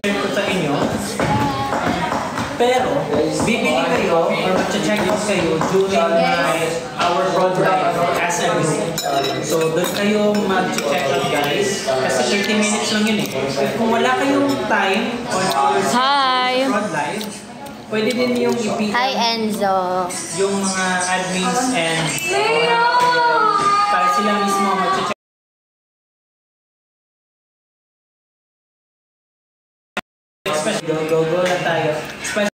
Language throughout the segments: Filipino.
share ko sa inyo. Pero, bibili kayo or mag-check out kayo during our prod live as a group. So, doon kayo mag-check out guys. Kasi 30 minutes lang yun eh. Kung wala kayong time on our prod live, pwede din yung i-PM. Hi, Enzo. Yung mga admins and para sila mismo mag-check. Go na tayo. Especially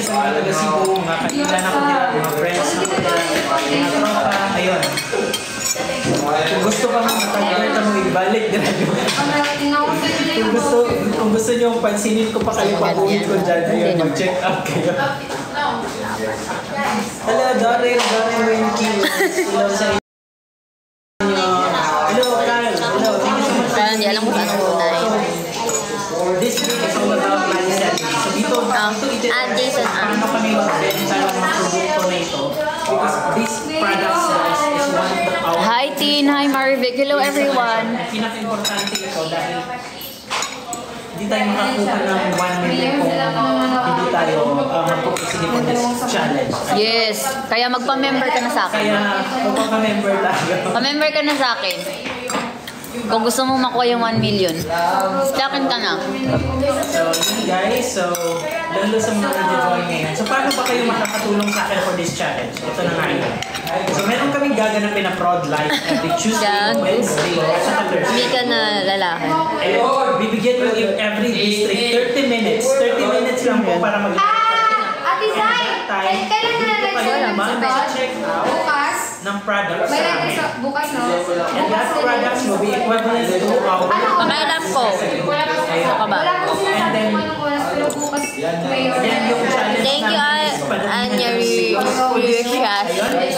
sa mga taga-Cebu, mga kailan ako nila, mga friends na mga tropa, ayun. Kung gusto ka mga matagalitan mo, ibalik din kung gusto nyo pansinin ko pa kayo pag-uwi ko dyan, ayun, mag-check up kayo. Hello, Daryl Winky. Hello sa inyo. Hello, Kyle. Hello, thank you so much. Hindi alam ko saan muna eh. This week is all about mindset. So dito paano kami mag-benta ng mga produkto na ito. Because these products guys is one of the Hi, Tin. Hi, Marvic. Hello, everyone. Pinaka-importante ito dahil hindi tayo makakuha ng 1 million kung hindi tayo magpupursige for this challenge. Yes. Kaya magpa-member ka na sa akin. Kaya magpa-member tayo. Pa-member ka na sa akin. Kung gusto mo makuha yung 1 million, sa akin ka na. So, yun guys. So, lalo sa mga nag-join ngayon. So, paano ba kayo makakatulong sa akin for this challenge? Ito na nga yun. So, meron kaming gaganapin na prod live every Tuesday, Wednesday, at saka Thursday. Hindi ka na lalaki. And bibigyan mo in every district 30 minutes. 30 minutes lang po para mag-live. Kailan na mag-check out ng products sa amin. Bukas, no? And that products will be equivalent to our... Pakailan ko. Ayun ka ba? And then yung challenge Thank you, Anya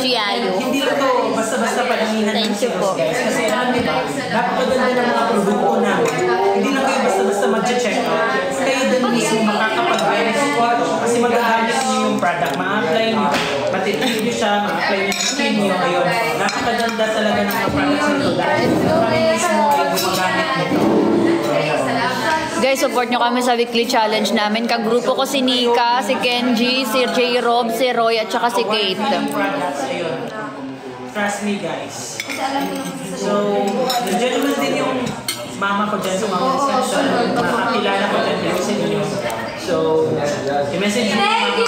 Riayo. Hindi ito basta-basta pananginan ng Thank you po. Kasi alam niyo ba, napakaganda ng mga produkto namin. Hindi lang kayo basta-basta mag-check out. Kayo din mismo makakapag-benefit kasi magagamit niyo yung product. Ma-apply niyo, matitili niyo siya, ma-apply niyo yung skin niyo. Ayun, napakaganda talaga ng mga products nito dahil kami mismo ay gumagamit nito. Guys, support nyo kami sa weekly challenge namin. Kagrupo ko si Nika, si Kenji, si J. Rob, si Roy, at saka si Kate. Trust me guys. So, the gentleman din yung mama ko dyan sa mga discussion. Nakakilala ko dyan yung sa inyo. So, i-message nyo yung mama ko.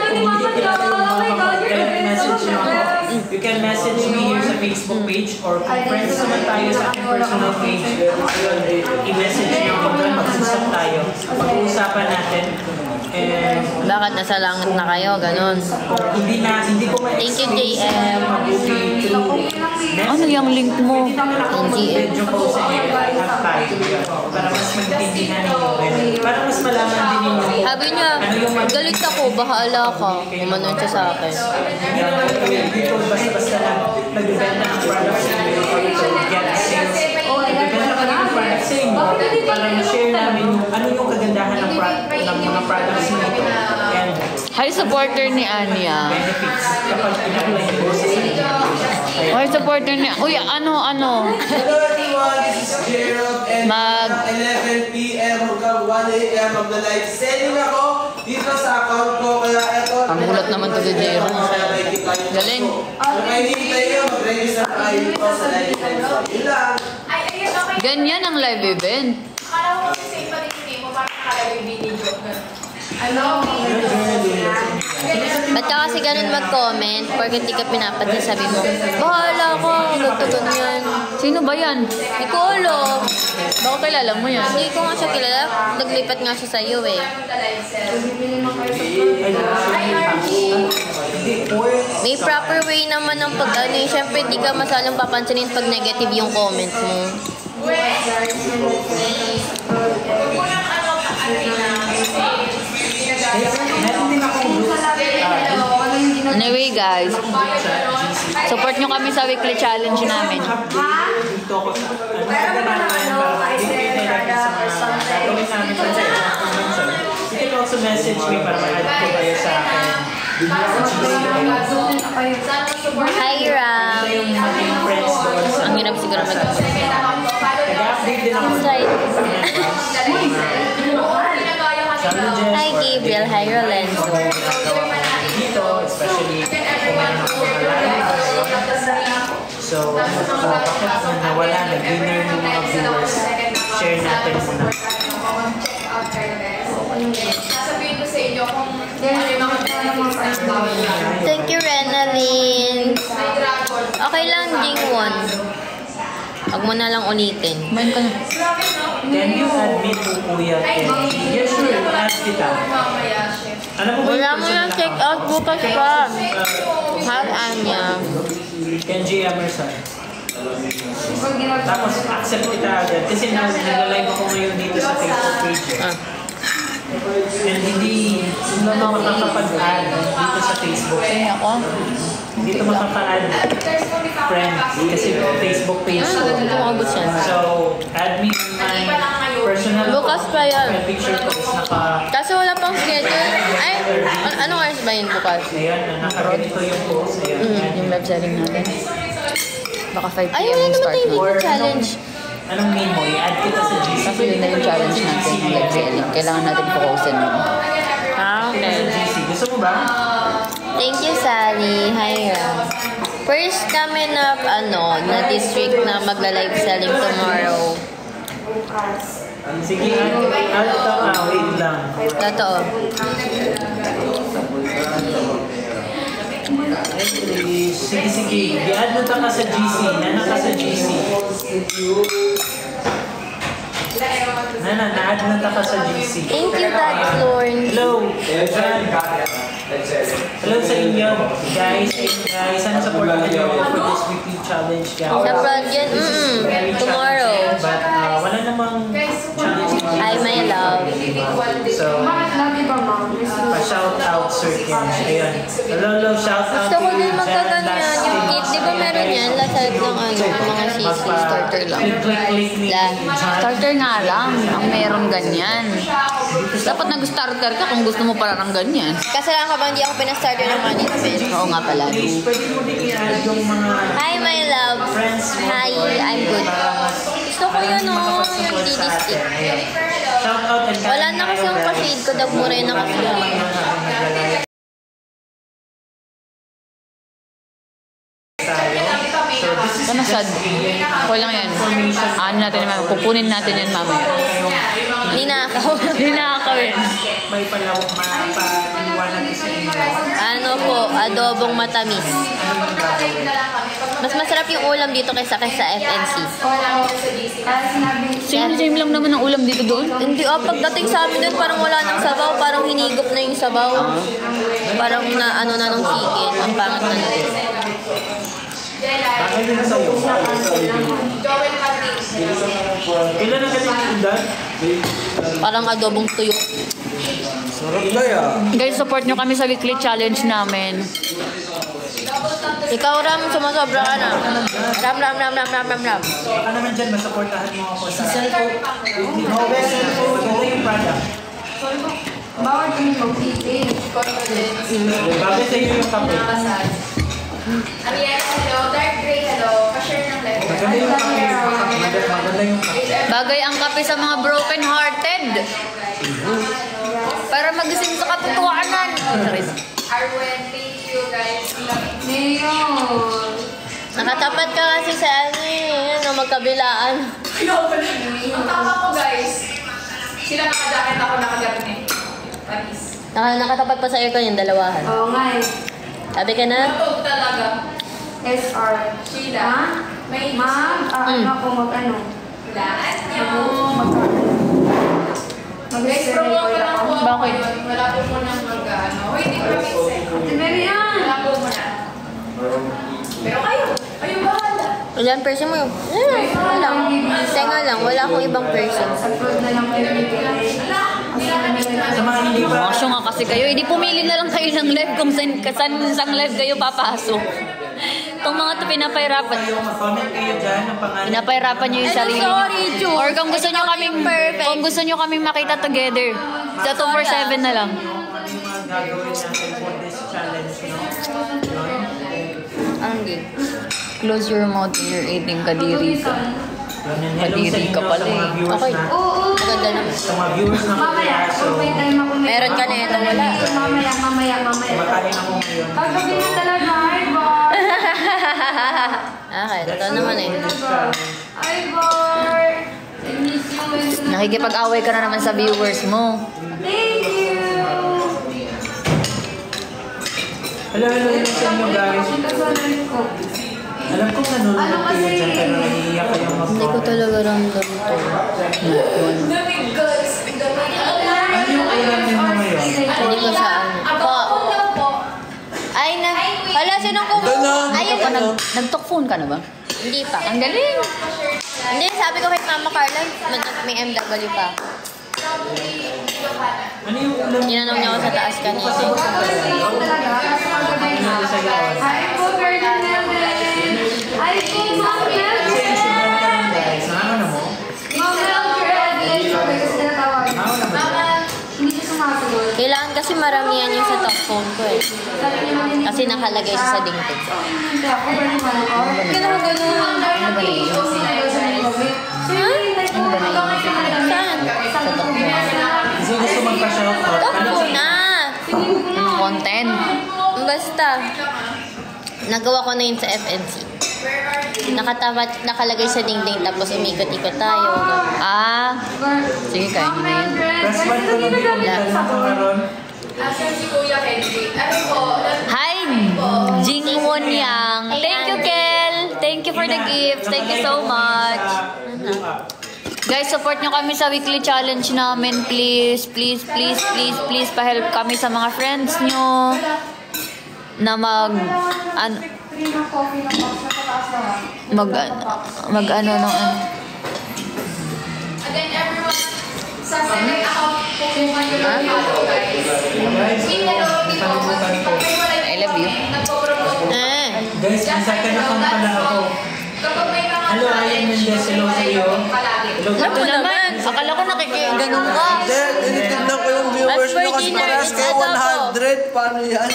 Kung hindi kilala yung mama ko, i-message nyo ako. You can message me here sa Facebook page or kung friends naman tayo sa aking personal page, i-message nyo ako doon, mag-usap tayo. Pag-uusapan natin. And Bakit nasa langit na kayo? Ganon. hindi ko Thank you, JM. Ano yung link mo? NGM. Para mas magtindihan ninyo. Para mas malaman din ninyo. Sabi niya, galit ako, bahala ka. Umanon siya sa akin. Dito basta-basta lang nagbibenta ng products na get sales. Nagbibenta ka ng products sa inyo para ma-share namin ano yung kagandahan ng mga products na ito. And Hi, supporter ni Anya. benefits kapag in-apply nyo sa inyo. Hi, supporter ni... Uy, ano? Hello everyone, this is Gerald and 11 p.m. hanggang 1 a.m. of the live sending ako dito sa account ko. Kaya eto, Ang gulat naman to si Gerald. Galing. kung may hinihintay nyo, mag-register kayo dito sa live event. Yun lang. Ganyan ang live event. Akala ko kasi safe pa rin mo, parang nakalagay yung video. Ba't ka kasi ganun mag-comment? Porque hindi ka pinapansin, sabi mo, bahala ko, ganito ganyan. Sino ba yan? Hindi ko alam. Baka kilala mo yan. Hindi ko nga siya kilala. Naglipat nga siya sa'yo eh. May proper way naman ng pag-ano eh. Siyempre, hindi ka masalang papansinin pag negative yung comment mo. Anyway guys, support nyo kami sa weekly challenge namin. Dito ako sa you can also message me para ma-add ko kayo sa akin. Hi Ram! Ang hirap siguro mag-update Nag-update din ako. Hi, Rolenzo. Dito, especially kung meron ako mga live. So, bakit nawala na winner ng mga viewers? Share natin muna. Sasabihin ko sa inyo kung ano yung mga benefits ng bawal namin. Thank you, Renalyn. May dragon. Okay lang, Jingwon. Huwag mo na lang ulitin. Grabe, no? Can you admit to Kuya Kenji? Yes, sure. Ask kita. Mamaya, chef. Alam mo ba Wala mo yung check out bukas pa. Hi, Anya. Kenji Emerson. Tapos accept kita agad. Kasi nag-live ako ngayon dito sa Facebook page. Ah. And hindi mo makakapag-add dito sa Facebook. Sino ako? Hindi ito makaka-add friends kasi Facebook page ko. Umabot siya. So, add me on my personal Bukas pa yan. profile picture ko is naka... Kaso wala pang schedule. Ay, anong oras ba yun bukas? Ayan, nakaganito yung post. Ayan. Yung live selling natin. Baka 5 Ay, p.m. wala yung naman start tayo mo. dito challenge. Anong name mo? I-add kita sa GC. Kasi yun na yung challenge natin, yung live selling. Kailangan natin focusin mo. Ah, Kita sa okay. GC. Gusto mo ba? Thank you, Sally. Hi, Ram. First kami na, na district na magla-live selling tomorrow. Sige, add ka. Wait lang. Totoo. Sige, sige. I-add mo ka sa GC. Nana ka sa GC. Nana, na-add mo ka sa GC. Thank you, Dad Lorne. Hello. Hello sa inyo, guys. Sana supportan niyo ako for this weekly challenge, guys. Sa project, tomorrow. But wala namang challenge. Hi, my love. So, pa-shout out, Sir Ken. Ayun. Hello, shout out Gusto to ko you, din magkaganyan. Yung kit, di ba meron yan? Lahat ng mga sisi. Starter lang. Click me. Starter nga lang. Ang meron ganyan. Dapat nag-starter ka kung gusto mo pala ng ganyan. Kasalan ka bang di ako pinastarter ng management? Oo nga pala. Please, pwede mo din i-add yung mga Hi, my love. friends mo. Hi, I'm good. Gusto ko yun, yung DD stick. Shout out and Wala na kasi yung pa-shade ko. Dagmura yun na kasi. Ano sad? Okay lang yan. Ano natin naman? Pupunin natin yan mamaya. Ninakaw. Ninakawin. May palawak mapaliwanag ko sa inyo. Ano po, adobong matamis. Mas masarap yung ulam dito kaysa FNC. Same lang naman ang ulam dito doon. Hindi, pagdating sa amin doon, parang wala nang sabaw. Parang hinigop na yung sabaw. Parang na nung chicken. Ang pangit na nito. Bakit din sa'yo? Kailan na kasi tindan? Parang adobong tuyo. Sarap kaya. Guys, support nyo kami sa weekly challenge namin. Ikaw, Ram, sumasobra ka na. Ram. Baka naman dyan, masupportahan mo ako sa... Ito yung product. Bawal kami mag-eating. Bakit sa'yo yung kape? Ariana, hello. Dark gray, hello. Pa-share ng live. Maganda yung kape. Maganda yung kape. Bagay ang kape sa mga broken-hearted. Para magising sa katotohanan. Arwen, thank you guys. Nakatapat ka kasi sa magkabilaan. Ang tama ko guys. Sila nakajakit ako nakajakit eh. Paris. Nakatapat pa sa aircon yung dalawahan. Oo nga eh. Sabi ka na? Matog talaga. SR. Sheila. May Ma'am, ano ako mag-ano? Laan niyo. Guys, promote ko lang po ako Bakit? ngayon. Wala po munang mag-ano. Hoy, hindi ko na-mix eh. Merian! Wala po muna. Pero kayo. Kayo bahala. Ilan person mo yun? Wala lang. Tenga lang. Wala akong ibang person. Upload na lang kayo bibili. Sa mga hindi pa... Masyo nga kasi kayo. Hindi pumili na lang kayo ng live kung saan live kayo papasok. Itong mga ito pinapahirapan. Mag-comment kayo dyan ng pangalan. Pinapahirapan nyo yung sarili nyo. Sorry, Ju. Or kung gusto nyo kaming, kung gusto nyo kaming makita together, sa 247 na lang. Ano yung mga gagawin natin for this challenge, no? Ang game. Close your mouth when you're eating kadiri ka. Ganyan, hello sa Kadiri inyo, ka pala sa mga eh. viewers Okay. na. Oo. Maganda naman. Sa mga viewers na Mamaya, kaya, so, kung may time ako may... Meron ka na ito, wala. Mamaya. kumakain ako ngayon. Kagabi na talaga, hi, Bar! Okay, totoo naman eh. Hi, Bar! I miss you. Nakikipag-away ka na naman sa viewers mo. Thank you! Hello sa inyo guys. Punta sa live ko. Alam ko nanonood kayo dyan, pero nahihiya kayong Hindi ko talaga ramdam to. Ano yung ayramin mo ngayon? Hindi ko siya ano. Ay na. Hala, sinong ko? Ayun. Ito pa, nag-talk phone ka na ba? Hindi pa. Ang galing. Hindi, sabi ko kay Mama Carla, may MW pa. Ano yung ulam? Tinanong niya ako sa taas kanina. Hi po, Girlie Nelson! Hi po, Ma'am Kasi yung sudan ka rin guys. Nakano na mo? Ma'am Nelson! Sabi kasi tinatawag. Nakano na ba? Hindi siya sumasagot. Kailangan kasi maramihan yung sa top phone ko eh. Sabi niya naman Kasi nakalagay siya sa dingding. Hindi ako, Girlie Nelson. Kailangan ganun. Ano ba yun? Saan? Sa talk phone. Kasi gusto magpa-shoutout. Top phone na! Anong content? Basta. Nagawa ko na yun sa FNC. Nakalagay sa dingding tapos umikot-ikot tayo. Ah, sige, kain nyo na yun. Press 1 ko lang yung ulam ko ngayon. Asan si Kuya Henry? Ano po? Hi, Jing Won Yang. Thank you, Kel. Thank you for the gifts. Thank you so much. Guys, support nyo kami sa weekly challenge namin, please. Please, please, please, please. Pa-help kami sa mga friends nyo na mag ano ng ano. Again, everyone, sa second account po yung follow guys. I love you. Guys, may second account pala ako. Kapag may mga Hello, Ryan Mendez. Hello sa iyo. Hello, Ito naman. Akala ko nakikiganong ka. Hindi, tinitignan ko yung viewers nyo kasi parehas kayo 100. Paano yan?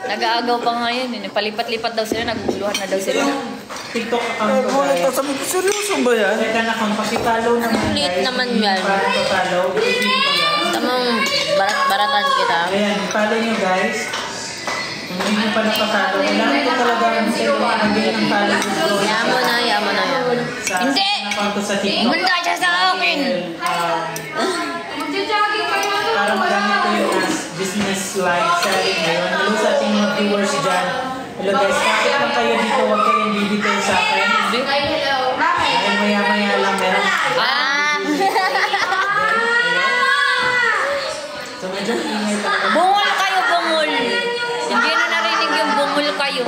Nag-aagaw pa nga yun. Palipat-lipat daw sila. Naguguluhan na daw sila. TikTok account ko guys. Sabi ko, seryoso ba yan? Second account, pakipollow naman guys. Complete naman yan. Para to-follow. I-click ko yan. Tamang barat-baratan kita. Ayan, follow nyo guys. Kung hindi nyo pa napapollow, kailangan ko talaga hindi ng follow ko. Yamo na yan. Hindi! Account ko sa TikTok. Manda siya sa akin! Magja-jogging kayo na Para magamit ko yung as business like selling ngayon. Hello sa ating mga viewers dyan. Hello guys, kapit lang kayo dito. Huwag kayong bibitaw sa akin. Dahil maya-maya lang meron. Ah! So medyo ingay talaga. Bungol kayo, bungol! Hindi na narinig yung bungol kayo.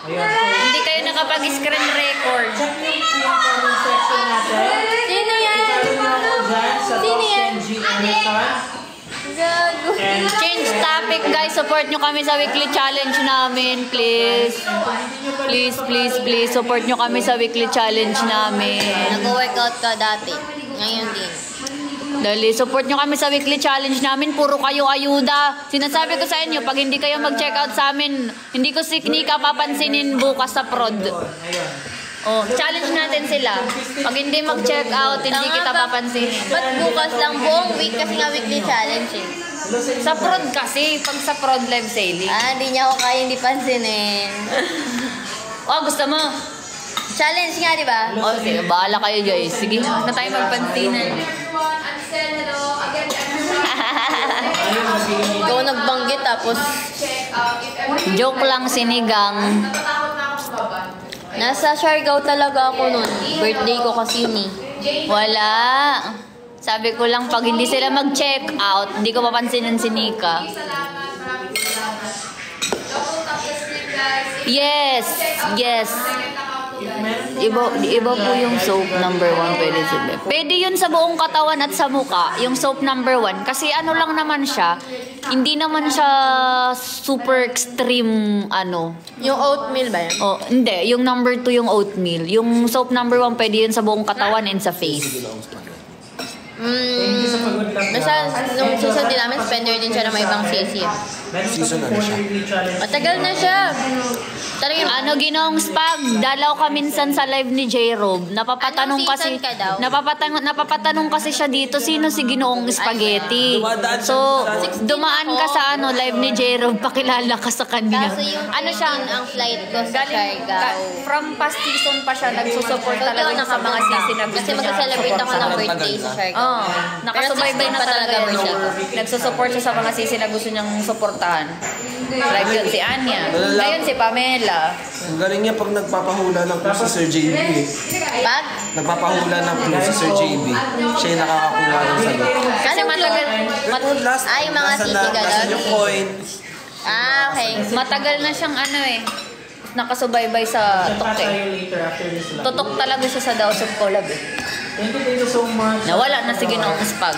Ayun. So, Hindi kayo nakapag-screen record. check yung comment section natin. Sino yan? Follow nyo ako dyan sa Sino yan? Top 10G Emerson. Gago. And Change topic, guys. Support nyo kami sa weekly challenge namin, please. Please, please, please. Support nyo kami sa weekly challenge namin. Nag-workout ka dati. Ngayon din. Dali, support nyo kami sa weekly challenge namin. Puro kayo ayuda. Sinasabi ko sa inyo, pag hindi kayo mag-check out sa amin, hindi ko si Nika papansinin bukas sa prod. Oh, challenge natin sila. Pag hindi mag-check out, hindi kita papansinin. Ba't bukas lang buong week kasi nga weekly challenge eh. Sa prod kasi, pag sa prod live sailing. Ah, di niya ako kaya hindi pansinin. Oh, gusto mo? Challenge nga, di ba? Oh, sige, bahala kayo guys. Sige, huwag na tayo magpansinan. everyone, Ansel, hello. Again, everyone, Ikaw nagbanggit tapos check out if everyone Joke lang, sinigang. natatakot na ako sa baba. nasa Siargao talaga ako nun. Birthday ko kasi yun eh. Wala. Sabi ko lang, pag hindi sila mag-check out, hindi ko papansinin si Nika. Salamat, maraming salamat. Double tap the screen, guys. Yes, yes. Second account po, guys. Iba po yung soap number 1 pwede sila. Pwede yun sa buong katawan at sa muka, yung soap number 1. Kasi ano lang naman siya, hindi naman siya super extreme ano. Yung oatmeal ba yan? Oh, hindi. Yung number 2 yung oatmeal. Yung soap number 1 pwede yun sa buong katawan and sa face. Thank you sa pagod lang. Basta nung season din namin, spender din siya na may ibang sisi. Meron Season kami ano siya? 4 weekly challenge. Matagal na siya. Talagang ano, Ginoong Spag, dalaw ka minsan sa live ni J-Rob. Napapatanong Anong kasi, season ka daw? napapatanong kasi siya dito, sino si Ginoong Spaghetti. Dumadaan siya So, minsan. dumaan ka sa ano, live ni J-Rob, pakilala ka sa kanya. Kaso yung Ano siya? ang flight ko sa Galing, Siargao. from past season pa siya nagsusupport So, talaga doon sa mga nakapunta. sisi na gusto Kasi niya magsa-celebrate ako ng supportahan. birthday sa Siargao. Oo, nakasubaybay na Pero 16 pa talaga talaga yun. birthday ko. Nagsusupport siya sa mga sisi na gusto niyang suportahan. Like yun si Anya. Ngayon si Pamela. Ang galing niya pag nagpapahula ng clue si Sir JB. Pag? Nagpapahula ng clue si Sir JB. Siya yung nakakakuha ng sagot. Kasi matagal, Ito, last, Ay, yung mga nasa na, sisigalan. nasa yung coin. Ah, okay. matagal na siyang ano eh. Nakasubaybay sa Chat tok eh. tayo later after this live. Tutok talaga siya sa Daos of Collab eh. Thank you so much. Nawala na si Ginoong Spag.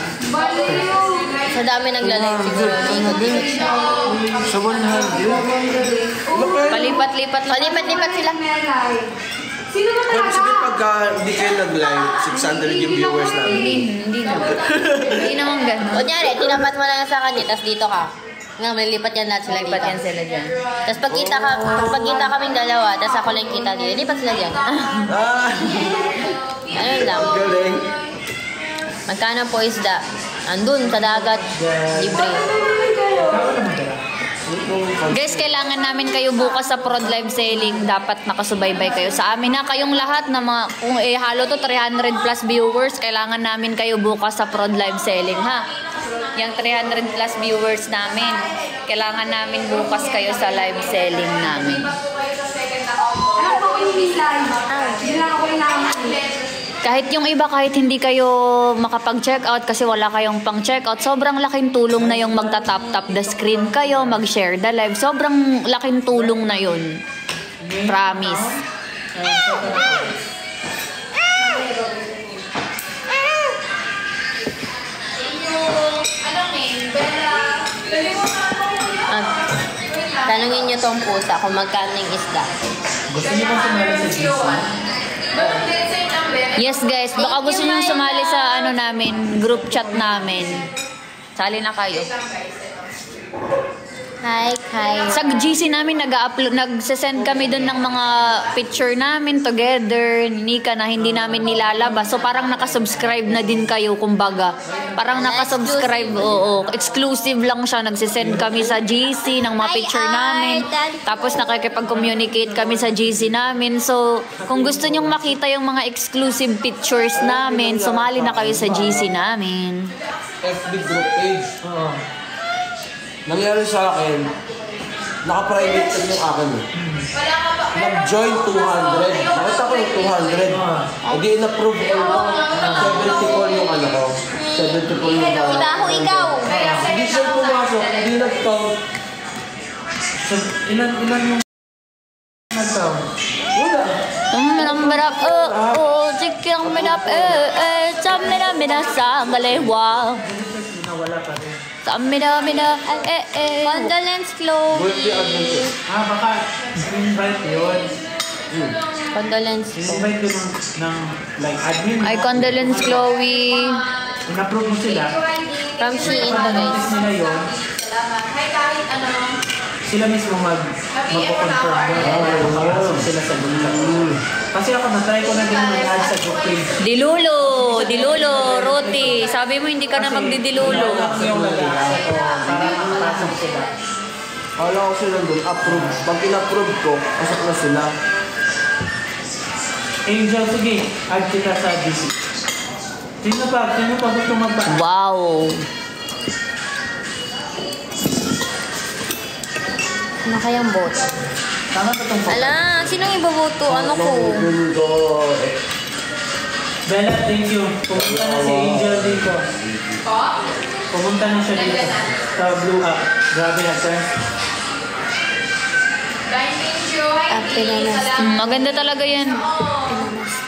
Sa dami nagla-live siguro. Ikot-ikot siya. Sa 100. Palipat-lipat lang. Palipat-lipat sila. Sino ba Pwede talaga? sabihin pagka hindi kayo nag-live, 600 yung viewers namin. Hindi naman. Hindi naman ganun. Kunyari, tinapat mo lang sa kanya, tapos dito ka. Nga, malilipat yan lahat sila dito. Lipat yan sila dyan. Tapos pagkita kaming dalawa, tapos ako lang kita dito, lipat sila dyan. Ah, Ano lang. galing. Magkano po isda? Andun sa dagat, libre. Guys, kailangan namin kayo bukas sa Prod Live Selling. Dapat nakasubaybay kayo sa amin na kayong lahat na mga, kung halo to 300 plus viewers, kailangan namin kayo bukas sa Prod Live Selling, ha? Yung 300 plus viewers namin, kailangan namin bukas kayo sa live selling namin. Alam ko yung live. Hindi lang ako inaamay. Kahit yung iba, kahit hindi kayo makapag-check out kasi wala kayong pang-check out, sobrang laking tulong na yung magta-tap-tap the screen kayo, mag-share the live. Sobrang laking tulong na yun. Promise. Tanungin nyo tong pusa kung magkano yung isda. Gusto niyo bang sumali sa GC? Yes guys, baka gusto nyo sumali sa ano namin, group chat namin. Sali na kayo. Hi. Sa GC namin nag-upload, nagsesend kami doon ng mga picture namin together, ni Nika na hindi namin nilalabas. So parang nakasubscribe na din kayo, kumbaga. Parang nakasubscribe, oo. Exclusive lang siya. Nagsesend kami sa GC ng mga picture namin. Tapos nakikipag-communicate kami sa GC namin. So kung gusto nyong makita yung mga exclusive pictures namin, sumali na kayo sa GC namin. FB group page. Oo. Nangyari sa akin, naka-private tag yung akin eh. Nag-join 200. Nakita ko yung 200. Hindi in-approve ko. 74 yung ano ko. 74 yung ano. Diba ako ikaw? Hindi siya pumasok. Hindi nag-count. So, ilan yung nag-count? Wala. Mirap, chicken mirap, mina sa galewa. Nawala pa rin. Mina, Condolence, Chloe. Birthday adventure. Baka invite yun. Condolence. Invite yun ng like admin. Ay, condolence, Chloe. In-approve mo sila. From Shein to guys. Pag nila yun, sila mismo mag-confirm doon. Makapasok sila sa group. Kasi ako, na-try ko na din mag-add sa group page. Dilulo, Roti. Sabi mo hindi ka na magdidilulo. Yung lalaki ko, para makapasok sila. Kala ko sila doon, approve. Pag in-approve ko, pasok na sila. Angel, sige, add kita sa GC. Sino pa gusto magpa? Wow. Ano kayang boto? Tama ba itong photo? Ala, sinong iboboto? Ano ko? Bella, thank you. Pumunta na si Angel dito. Pumunta na siya dito. Sa Blue Up. Grabe na, sir. Maganda talaga yan.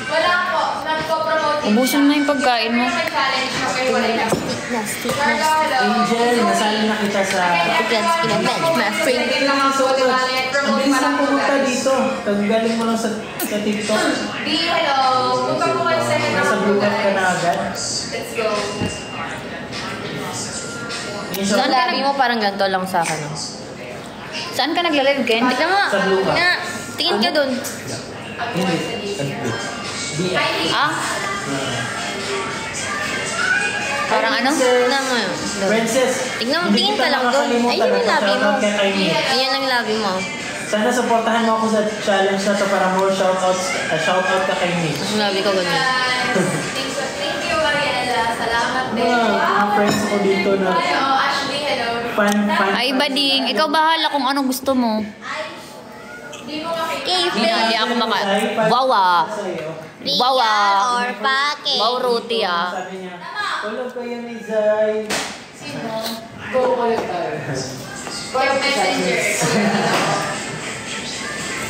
Wala po. Nagpo-promote. Ubusin mo na yung pagkain mo. May challenge na kayo. Plastic. Angel, nasali na kita sa... Plastic na match, my friend. Hindi naman po, di ba? Ang bilis lang pumunta dito. Kagaling mo lang sa TikTok. Hello. Punta po kayo sa Nasa Blue Up ka na agad. Let's go. Saan labi mo parang ganito lang sa akin. Saan ka nagla-live, Ken? Tignan mo. Sa blue ka. Tingin ka dun. Ah? Parang ano? Tignan mo yun. Princess. Tignan mo, tingin ka lang dun. Ayun yung labi mo. Ayan ang labi mo. Sana supportahan mo ako sa challenge na to para more shoutouts. Shoutout ka kay Nick. Ang labi ko ganyan. Thank you, Mariela. Salamat din. Mga friends ko dito na Ashley, hello. fan. Ay, Bading, ikaw bahala kung anong gusto mo. Hindi ako maka... Wawa. Wawa. or pake. Wow, roti ah. Sabi niya, tulog kayo ni Zay. Messenger.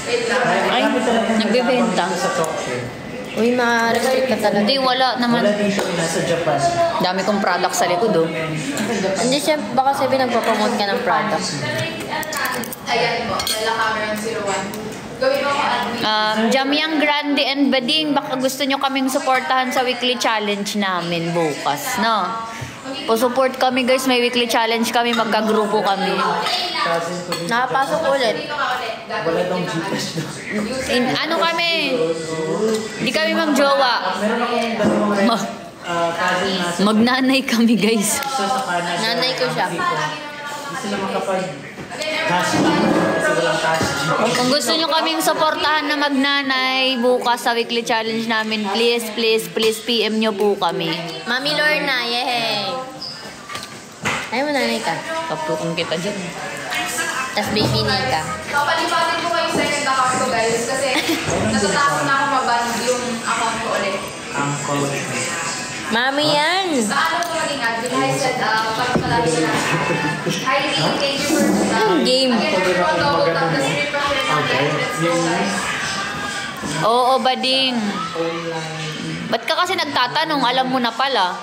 Wait lang. Ay, nagbebenta. Sa chocolate. Uy, ma-restrict ka talaga. Hindi, wala naman. Wala dito, nasa Japan. Dami kong product sa likod, oh. Hindi siya, baka sabi nagpapromote ka ng product. Ayan po. Dala Cameron 01. Gawin mo ako Jamyang Grande and Bading, baka gusto nyo kaming supportahan sa weekly challenge namin bukas, no? Po-support kami guys, may weekly challenge kami, magkagrupo kami. Cousin ko dito. Nakapasok ulit. Wala daw Gcash doon. Ano kami? Di kami magjowa. Meron akong dalawang friends. Cousin na sa Magnanay kami guys. isa sa Canada. Nanay ko siya. Hindi sila makapag-cash kasi walang cash. Kung gusto nyo kaming supportahan na magnanay bukas sa weekly challenge namin, please, please, please PM nyo po kami. Mami Lorna, yehey. Ayaw mo nanay ka. Kapukong kita dyan. Tapos baby Nika. Papalipatin ko yung second account ko, guys. Kasi natatakot na ako maban yung account ko ulit. Ang code. Mami yan. Sa ano ko maging admin, I said, pag malaki na. Hi, thank you for Game. Again, everyone, double tap the screen pa share natin. Let's go, guys. Oo, Bading. Ba't ka kasi nagtatanong? Alam mo na pala.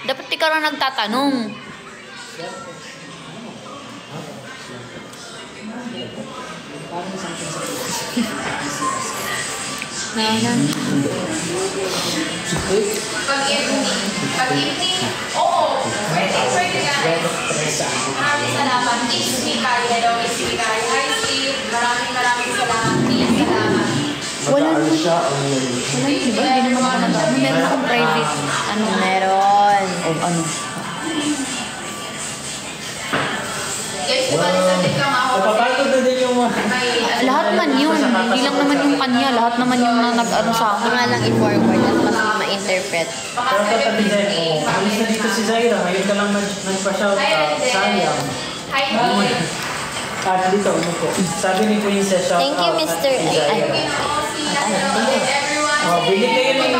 Dapat di ka rin nagtatanong. Pag-evening, oo. Pwede guys. Maraming salamat. Teach me kay. Hello, Miss Mikay. Hi, Steve. Maraming salamat. Please, salamat. Mag-aaral siya ang Di ba? Hindi naman ako nag-ano. Meron akong private. Ano? Meron. O ano? Guys, nabalisatin lang ako. Napapagod na din yung mga... Lahat man yun. Hindi lang naman yung kanya. Lahat naman yung nag-ano sa akin. Mga lang i-forward at mas ma-interpret. Baka Pero tatabi din, 7:50. alis na dito si Zaira. Ngayon ka lang nagpa-shoutout. Sayang. Hi, Dee. Dito, ano po. Sabi ni Princess, shoutout. Thank you, Mr. Bili kayo ni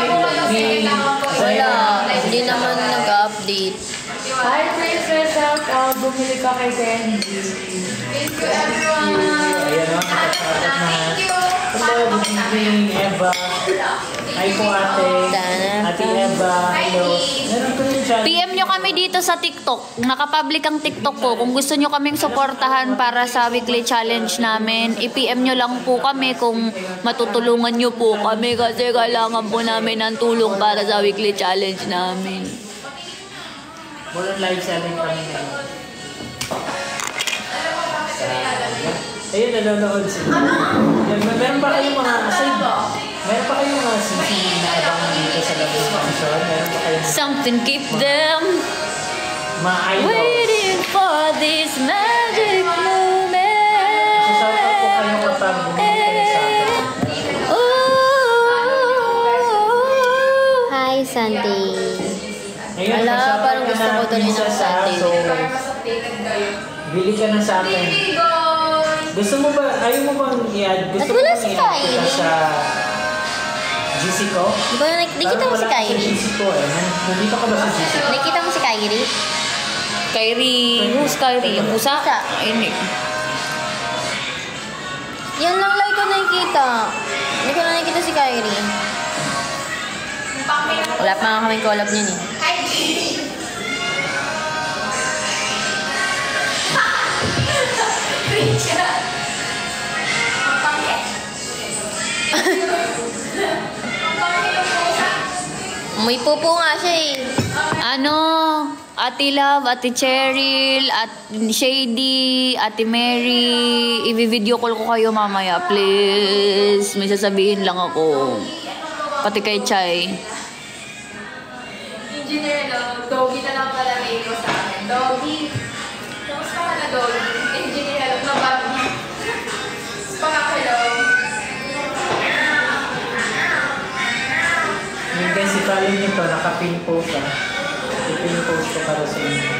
Zaira. Wala. Hindi naman nag-update. Hi, Princess. Bumili ka kay Candy. Thank you, everyone. Ayan o, nakashoutout na. Thank you. Hello, good evening, Eva. Hi po, ate. Ate Eva. Hello. Meron ko rin siya. PM nyo kami dito sa TikTok. Nakapublic ang TikTok ko. Kung gusto nyo kaming supportahan para sa weekly challenge namin, i-PM nyo lang po kami kung matutulungan nyo po kami kasi kailangan po namin ng tulong para sa weekly challenge namin. Walang live selling kami ngayon. Ayun, nanonood sila. Meron ba kayong mga aside? Meron pa kayong mga sising na abangan dito sa labas function? Meron pa kayong Something keep them mga idol? waiting for this magic moment. Sasama po kayo kapag bumili kayo sa akin. Hi, Sandy. Ngayon, Wala, kasama parang ka gusto na, ko tuloy ng princess, Sunday. So, Mas updated kayo. bili ka na sa akin. Gusto mo ba, ayaw mo bang i-add? Gusto At mo wala bang si i-add kita Kylie. sa GC ko? Di ba nakikita mo si Parang wala Kyrie? sa GC ko eh. Nandito ka ba sa GC ko? Nakikita mo si Kyrie? Kyrie, who's Kyrie? Yung pusa? Pusa. Ay, hindi. Yan lang like ko nakikita. Hindi ko na nakikita si Kyrie. Wala pa nga kaming collab niyan eh. Hi, Dee. Richard. Ang pangit. Ang pangit yung pusa. May pupo nga siya eh. Ano? Ate Love, Ate Cheryl, at Shady, Ate Mary, i-video call ko kayo mamaya, please. May sasabihin lang ako. Pati kay Chay. Engineer Love, Doggy na lang pala may ko sa akin. Doggy. Kamusta ka na, Doggy? Engineer Love, nabag niya. Pangakalaw. Yung guys, i-follow nyo to, nakapin po ka. I-pin post ko para sa inyo.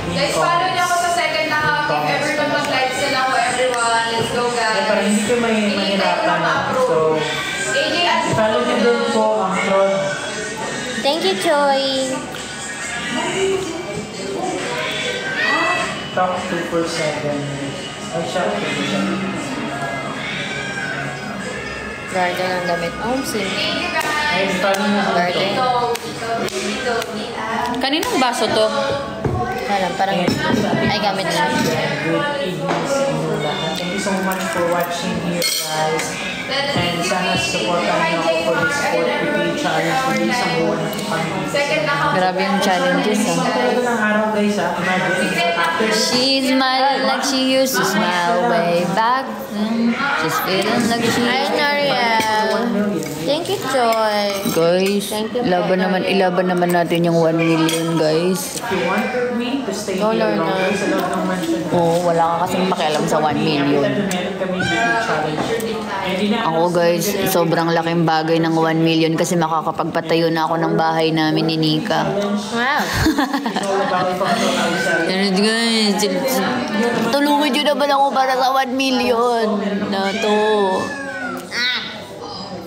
Guys, follow niyo ako sa second account. If ever kung mag-like sila ako, everyone. Let's go, guys. Para hindi ko mahirapan. So, AJ at i-follow nyo din po ang Tron. Thank you, Choy. Top 247. Ay, siya. Garden ang damit. Oh, sige. thank you, guys. Ay, i-follow nyo din Garden. to. Doggy. Kaninong baso to? Alam, parang... Ay, gamit lang. Good evening sa inyo lahat. Thank you so much for watching here, guys. And sana supportan niyo ako for this sport weekly challenge for isang buwan na kami. Second account. Grabe yung challenges, ah. Talaga ng araw, guys, ha? Imagine, after She smiled like she used to smile way back. She's feeling like she... Hi, Nariel. 1 million. Thank you, Choy. Guys, ilaban naman natin yung 1 million, guys. If you wanted me to stay No, here no, no. longer sa loob ng mansion, Oo, wala ka kasing makialam sa 1 million. meron kami weekly challenge. And di na Ako guys, sobrang laking bagay ng 1 million kasi makakapagpatayo na ako ng bahay namin ni Nika. Wow. It's all about pag-proposal. And guys, tulungan nyo naman ako para sa 1 million na to.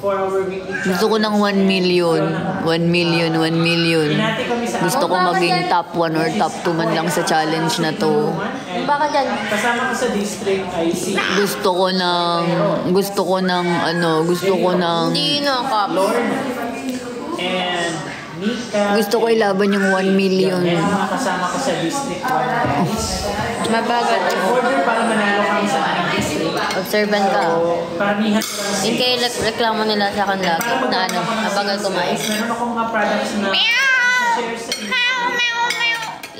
For our weekly challenge. Gusto ko ng 1 million. 1 million, 1 million. Hinati kami sa Gusto ko maging top 1 or top 2 man lang sa challenge na to. And Baka dyan. kasama ko sa district ay si Gusto ko ng Hindi na, Kap. Lord and Nika. gusto ko ilaban yung 1 million. And mga kasama ko sa district 1 guys. Mabagal. Order para manalo kami sa aming district. Observant ka. So, paramihan ko lang Yung kaya reklamo nila sa akin lagi na ano, mabagal kumain. Meron akong mga products na share sa inyo.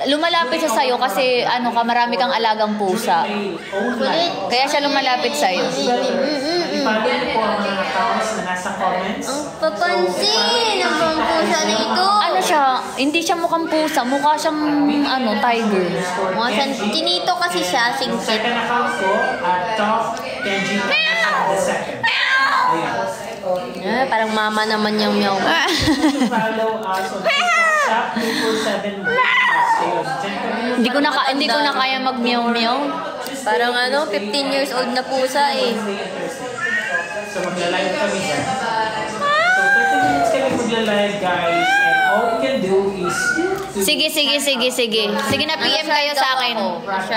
Lumalapit siya sa'yo kasi marami kang alagang pusa. Kulit. Kaya siya lumalapit sa'yo. I-follow niyo po ang mga accounts na nasa comments. Ang papansin! Ang pampusa na ito! Ano siya? Hindi siya mukhang pusa. Mukha siyang tiger. Mga tinito kasi siya, Yung singkit. second account ko, Top Kenji the second. Ayan. Parang mama naman yung meow. Follow us on Shop 247 Ayun, dyan kami. Hindi ko na kaya mag-meow-meow. Parang 15 years old na pusa eh. So magla-live kami dyan. So 30 minutes kami magla-live guys. And all you can do is Sige. Sige na, PM kayo sa akin.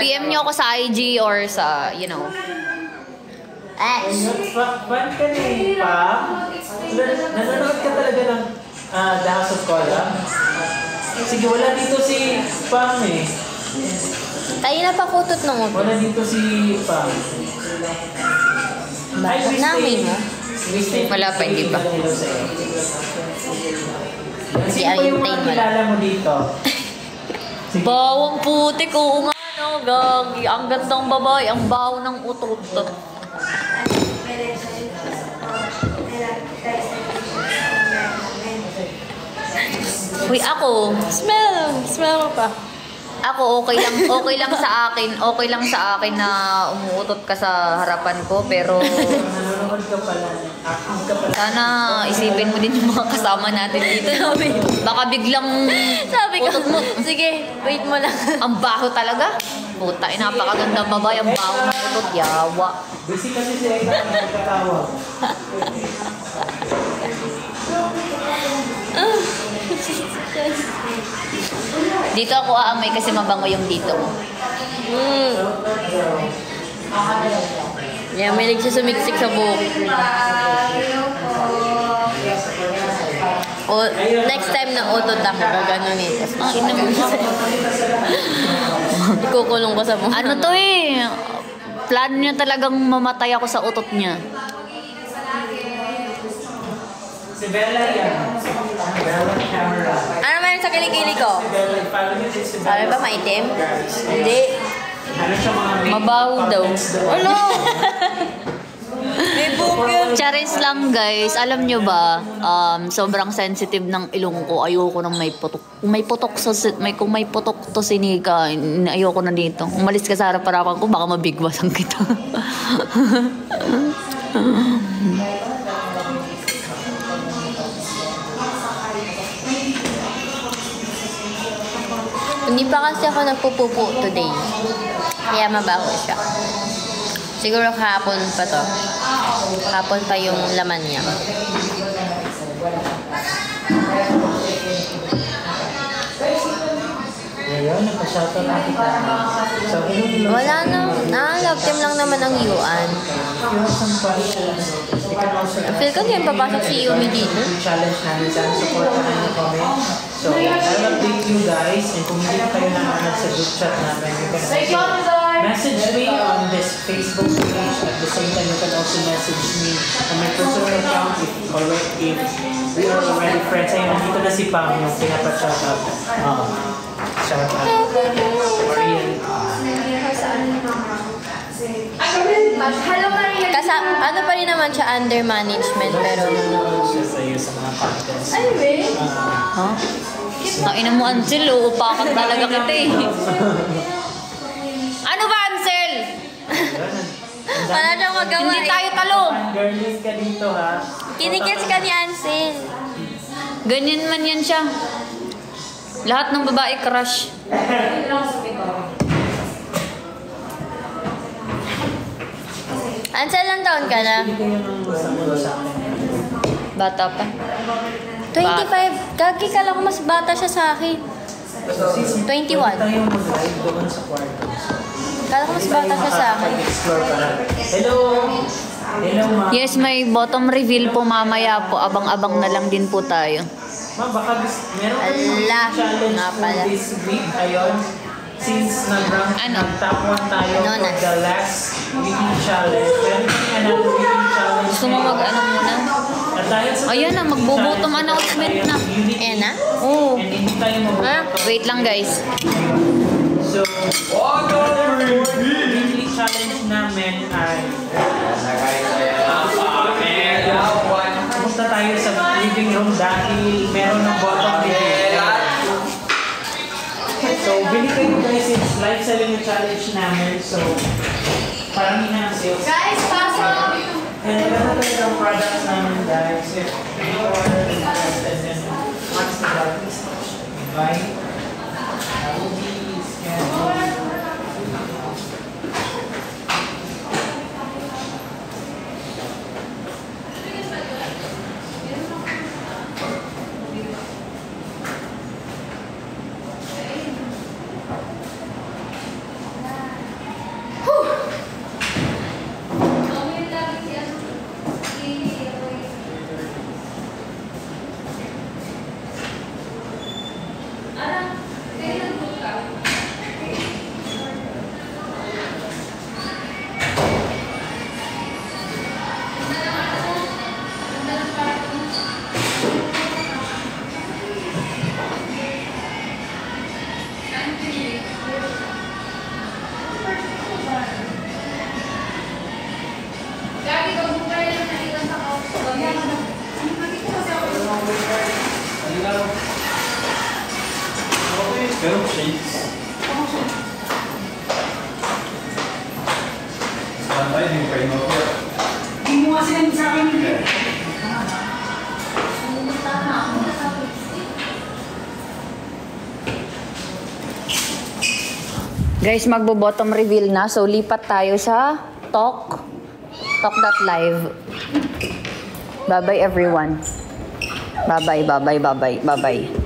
PM nyo ako sa IG or sa, Fun ka na eh, pa. Nanonood ka talaga ng The House of Cola? Sige, wala dito si Pam eh. Tayo na pa kutot ng ulo. Wala dito si Pam. Namin mo? Wala pa, hindi pa. Hello sa'yo. Si Sino pa yung Ayuntain mga mo lang. kilala mo dito? Bawang putik, oo nga, gagi. Ang gandang babae, ang baho ng utot. Uy, ako, smell mo pa. Ako, okay lang sa akin na umuutot ka sa harapan ko, pero Nanonood ka pala. Active ka pala. sana isipin mo din yung mga kasama natin dito. Baka biglang Sabi ko, utot mo. sige, wait mo lang. Ang baho talaga. Puta, napakaganda babae. Ang baho ng utot. Yawa. Busy kasi siya yung nagkatawag. Dito ako aamoy kasi mabango yung dito. Yeah, may nagsusumiksik sa buhok. O, next time na utot ako, gaganunin. Ang ina mo. Ikukulong ko sa buhok. Ano to eh? Plano niya talagang mamatay ako sa utot niya. Si Bella yan. Ano meron sa kilikili ko? Sabi ba maitim? Hindi. Ano siya mga Mabaho daw. Ano? May bukid. Charis lang guys, alam nyo ba, sobrang sensitive ng ilong ko. Ayoko nang may putok. Kung may putok to si Nika, ayoko na dito. Umalis ka sa harap-harapan ko, baka mabigwasan kita. Hindi pa kasi ako nagpupupo today. Kaya mabaho siya. Siguro kahapon pa to. Kahapon pa yung laman niya. Ngayon, nagpa-shoutout na kita. So, Wala na. Love team lang naman ang Yuan. Feel ko din papasok si Yumi dito. Challenge namin sana. Supportahan niyo kami. So, I'll update you guys. And kung hindi na kayo nanonood sa group chat namin, you can message me on this Facebook page. At the same time, you can also message me on my personal account if we are already friends. Ayun, nandito na si Pam yung pinapa-shoutout. Shoutout. Marian. Hello, Maria. Kasi ano pa rin naman siya under management pero Siya sa'yo sa mga contents. Ano ba? Ha? Ang ina mo, Ansel, uupakan talaga kita eh. Ano ba, Ansel? wala siyang magawa. Hindi tayo talo. Girlies ka dito, ha? Kinikits ka ni Ansel. Ganyan man yan siya. Lahat ng babae crush. Ansel, lang taon ka na? Hindi kayo nang sa akin. Bata pa. 25. Gagi ka lang mas bata siya sa akin. 21. Tayo mag-live doon sa kwarto. Kala ko mas bata siya sa akin. Explore ka na. Hello! Hello, ma'am. Yes, may bottom reveal po mamaya po. Abang-abang na lang din po tayo. Ma'am, baka meron kayong Ala, challenge nga for pala. this week. Ayun. Since Ano? nag-top 1 tayo Ano for na? the last weekly challenge. Meron kami another weekly challenge. Gusto mo mag-ano muna? At dahil sa Ayan na, magbo-bottom challenge, announcement tayo na. ng unity. Ayan na? Oo. And hindi tayo mag-bottom. Wait lang guys. So, weekly challenge namin ay pumunta tayo sa living room dahil meron ng bottom video. So, bili kayo guys, it's live selling yung challenge namin. So, parang hina ang sales. Guys, pasok! And maganda tayo ng products namin guys. If you order the products and then once the product is buy, will be scanned. Pero shades. Santay, hindi kayo mag-work. Guys, magbo-bottom reveal na. So, lipat tayo sa Talk.live. Bye-bye everyone. Bye-bye, bye-bye, bye-bye, bye-bye.